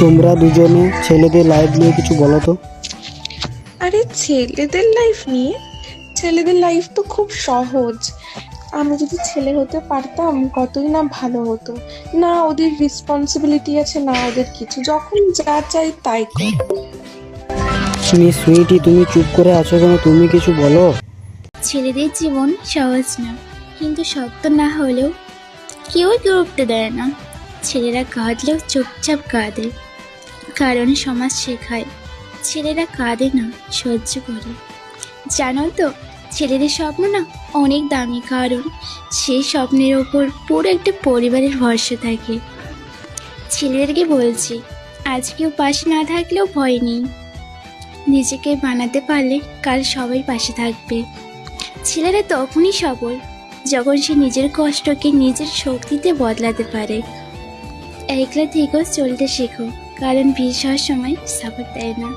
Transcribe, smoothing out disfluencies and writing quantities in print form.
তোমরা দুজনে ছেলেদের লাইফ নিয়ে কিছু বলো তো। আরে ছেলেদের লাইফ নিয়ে, ছেলেদের লাইফ তো খুব সহজ। আমি যদি ছেলে হতে পারতাম কতই না ভালো হতো। না ওদের রেসপন্সিবিলিটি আছে, না ওদের কিছু, যখন যা চাই তাই করে। মিস সুইটি, তুমি চুপ করে আছো কেন? তুমি কিছু বলো। ছেলেদের জীবন সহজ না, কিন্তু শক্ত না হলেও কেউই গুরুত্ব দেয় না। ছেলেরা কাঁদলেও চুপচাপ কাঁদে, কারণ সমাজ শেখায় ছেলেরা কাঁদে না, সহ্য করে। জানো তো, ছেলেদের স্বপ্ন না অনেক দামি, কারণ সেই স্বপ্নের ওপর পুরো একটা পরিবারের ভরসা থাকে। ছেলেদেরকে বলছি, আজ কেউ পাশে না থাকলেও ভয় নেই, নিজেকে বানাতে পারলে কাল সবাই পাশে থাকবে। ছেলেরা তখনই সবল যখন সে নিজের কষ্টকে নিজের শক্তিতে বদলাতে পারে। একলা থেকেও চলতে শেখো, কারণ ভিড় সব সময় সাপোর্ট দেয় না।